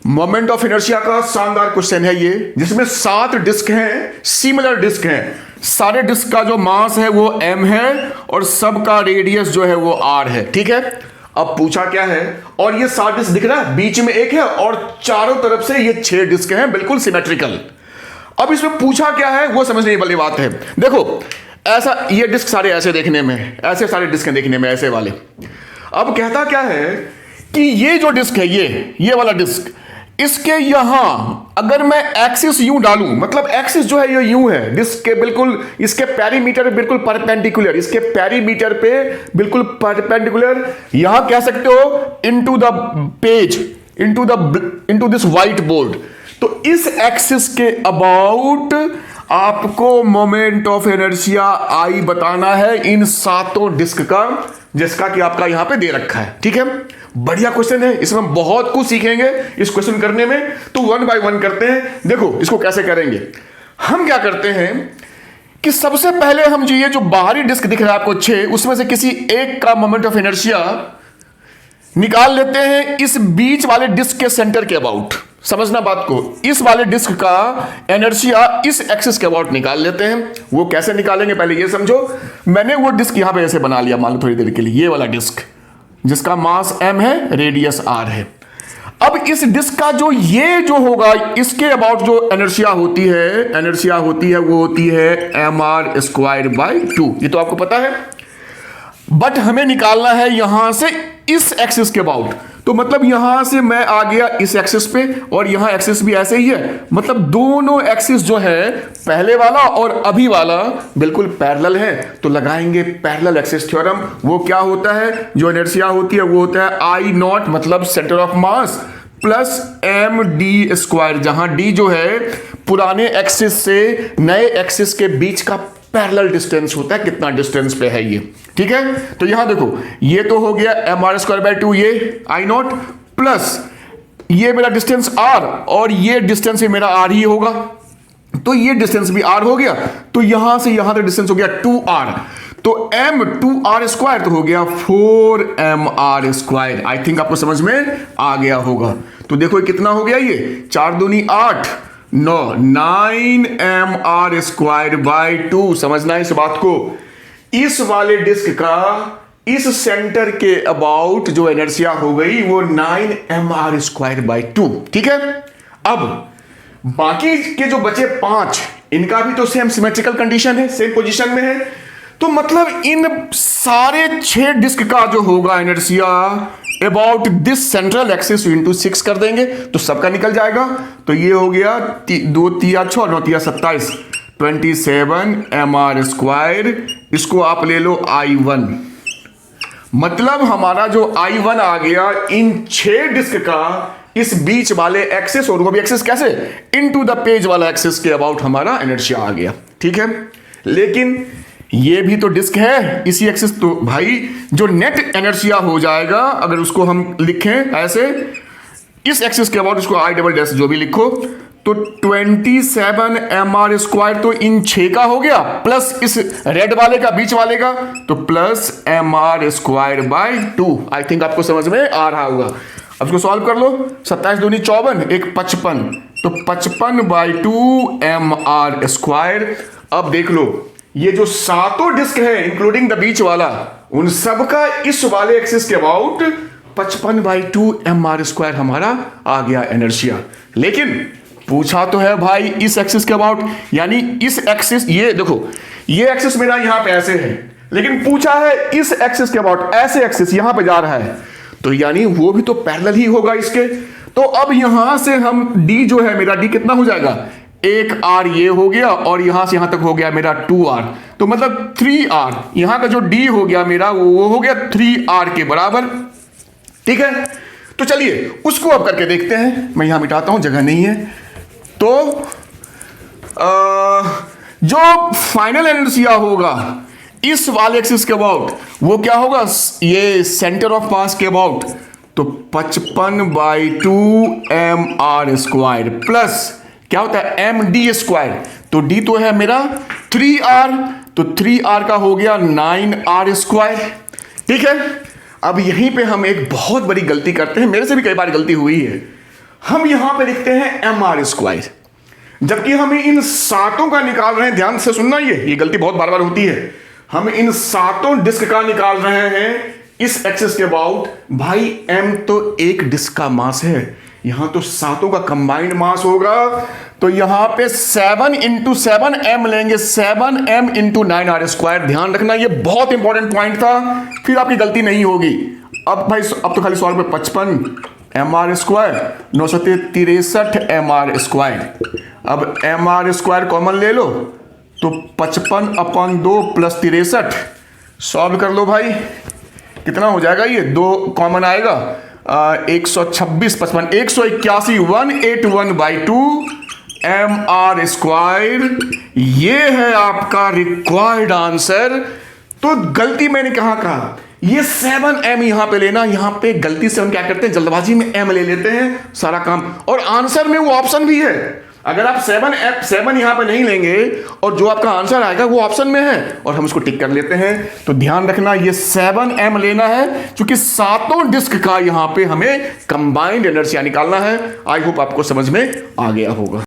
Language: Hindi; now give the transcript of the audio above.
मोमेंट ऑफ इनर्शिया का शानदार क्वेश्चन है ये, जिसमें 7 डिस्क हैं, सिमिलर डिस्क हैं। सारे डिस्क का जो मास है वो m है और सबका रेडियस जो है वो r है। ठीक है, अब पूछा क्या है, और ये 7 डिस्क दिख रहा है, बीच में एक है और चारों तरफ से ये 6 डिस्क हैं, बिल्कुल सिमेट्रिकल। अब इसमें पूछा क्या है वो समझने वाली बात है। देखो ऐसा, ये डिस्क सारे ऐसे देखने में, ऐसे सारे डिस्क हैं देखने में, ऐसे वाले। अब कहता क्या है कि ये जो डिस्क है, ये वाला डिस्क, इसके यहां अगर मैं एक्सिस यूं डालूं, मतलब एक्सिस जो है ये यूं है डिस्क के बिल्कुल, इसके पेरीमीटर बिल्कुल परपेंडिकुलर, इसके पेरीमीटर पे बिल्कुल परपेंडिकुलर, यहां कह सकते हो into the page, into this white board. तो इस एक्सिस के अबाउट आपको मोमेंट ऑफ इनर्शिया आई बताना है इन 7 डिस्क का, जिसका कि आपका यहां पे दे रखा है। ठीक है, बढ़िया क्वेश्चन है, इसमें हम बहुत कुछ सीखेंगे इस क्वेश्चन करने में। तो 1 बाय 1 करते हैं। देखो इसको कैसे करेंगे। हम क्या करते हैं कि सबसे पहले हम ये जो बाहरी डिस्क दिख रहा है आपको 6, उसमें से किसी एक का मोमेंट ऑफ इनर्शिया निकाल लेते हैं इस बीच वाले डिस्क के सेंटर के अबाउट। समझना बात को, इस वाले डिस्क का इनर्शिया इस एक्सिस के अबाउट निकाल लेते हैं। वो कैसे निकालेंगे पहले ये समझो। मैंने वो डिस्क यहां पे ऐसे बना लिया, मान लो थोड़ी देर के लिए, ये वाला डिस्क जिसका मास m है, रेडियस r है। अब इस डिस्क का जो ये जो होगा, इसके अबाउट जो इनर्शिया होती है वो होती है mr²/2। ये तो आपको पता है, बट हमें निकालना है यहां से इस एक्सिस के अबाउट। तो मतलब यहां से मैं आ गया इस एक्सिस पे, और यहां एक्सिस भी ऐसे ही है, मतलब दोनों एक्सिस जो है, पहले वाला और अभी वाला, बिल्कुल पैरेलल है। तो लगाएंगे पैरेलल एक्सिस थ्योरम। वो क्या होता है, जो इनर्शिया होती है वो होता है I0, मतलब centre of mass, plus md², जहां d जो है पुराने एक्सिस से नए एक्सिस के बीच का पैरेलल डिस्टेंस होता है, कितना डिस्टेंस पे है ये। ठीक है, तो यहां देखो ये तो हो गया mr²/2, ये I0, प्लस ये मेरा डिस्टेंस r, और ये डिस्टेंस भी मेरा r ही होगा, तो ये डिस्टेंस भी r हो गया। तो यहां से यहां तक डिस्टेंस हो गया 2r, तो m2r² तो हो गया 4mr²। आई थिंक आपको समझ में आ गया होगा। तो देखो कितना हो गया, ये 4 दूनी 8, 9mr²/2। समझना है इस बात को। इस वाले डिस्क का इस सेंटर के अबाउट जो इनर्शिया हो गई वो 9mr²/2। ठीक है, अब बाकी के जो बचे 5, इनका भी तो सेम सिमेट्रिकल कंडीशन है, सेम पोजीशन में है। तो मतलब इन सारे 6 डिस्क का जो होगा inertia about this central axis into 6 कर देंगे तो सबका निकल जाएगा। तो ये हो गया 2 3 6 9 3 27, 27mr²। इसको आप ले लो I1, मतलब हमारा जो I1 आ गया इन 6 डिस्क का इस बीच वाले एक्सिस, और वो भी एक्सिस कैसे, इनटू द पेज वाला एक्सिस के अबाउट हमारा इनर्शिया आ गया। ठीक है, लेकिन ये भी तो डिस्क है इसी एक्सिस, तो भाई जो नेट इनर्शिया हो जाएगा अगर उसको हम लिखें ऐसे, इस एक्सिस के अबाउट इसको I" जो भी लिखो, तो 27mr², तो इन 6 का हो गया, प्लस इस रेड वाले का, बीच वाले का, तो प्लस mr²/2। आई थिंक आपको समझ में आ रहा होगा। अब इसको सॉल्व कर लो, 27 दूनी 54, 1 55, तो 55/2 mr²। अब देख लो ये जो 7 डिस्क है इंक्लूडिंग द बीच वाला, उन सब का इस वाले एक्सिस के अबाउट 55/2 mr² हमारा आ गया इनर्शिया। लेकिन पूछा तो है भाई इस एक्सिस के अबाउट, यानी इस एक्सिस, ये देखो ये एक्सिस मेरा यहां पे ऐसे है, लेकिन पूछा है इस एक्सिस के अबाउट, ऐसे एक्सिस यहां पे जा रहा है, तो यानी वो भी तो पैरेलल ही होगा इसके। तो अब यहां से हम d जो है मेरा, d कितना हो जाएगा, 1r ये हो गया, और यहां से यहां तक हो गया मेरा 2r, तो मतलब 3r। यहां का जो d हो गया मेरा वो हो गया 3r के बराबर। ठीक है, तो चलिए उसको अब करके देखते हैं। मैं यहां मिटाता हूं, जगह नहीं है। तो जो फाइनल इनर्शिया होगा इस वाले एक्सिस के अबाउट, वो क्या होगा, ये सेंटर ऑफ मास के अबाउट, तो 55/2 mr² प्लस क्या होता है md²। तो d तो है मेरा 3r, तो 3r का हो गया 9r²। ठीक है, अब यहीं पे हम एक बहुत बड़ी गलती करते हैं, मेरे से भी कई बार गलती हुई है। हम यहां पे लिखते हैं mr², जबकि हमें इन सातों का निकाल रहे हैं। ध्यान से सुनना, ये गलती बहुत बार बार होती है। हम इन सातों डिस्क का निकाल रहे हैं इस एक्सिस के अबाउट। भाई m तो एक डिस्क का मास है, यहां तो सातों का कंबाइंड मास होगा, तो यहां पे 7 × 7m लेंगे, 7m × 9r²। ध्यान रखना, ये बहुत इंपॉर्टेंट पॉइंट था, फिर आपकी गलती नहीं होगी। अब भाई अब तो खाली सॉल्व पे 55 mr², 963 mr²। अब mr² कॉमन ले लो तो 55/2 + 63, सॉल्व कर लो भाई, कितना हो जाएगा? ये 2 कॉमन आएगा, 126, 55, 181, 181/2 mr²। ये है आपका रिक्वायर्ड आंसर। तो गलती मैंने कहा ये 7m यहां पे लेना, यहां पे गलती से हम क्या करते हैं, जल्दबाजी में m ले लेते हैं सारा काम, और आंसर में वो ऑप्शन भी है। अगर आप 7 यहां पे नहीं लेंगे और जो आपका आंसर आएगा वो ऑप्शन में है और हम उसको टिक कर लेते हैं। तो ध्यान रखना, ये 7m लेना है, क्योंकि सातों डिस्क का यहां पे हमें कंबाइंड इनर्शिया निकालना है। आई होप आपको समझ में आ गया होगा।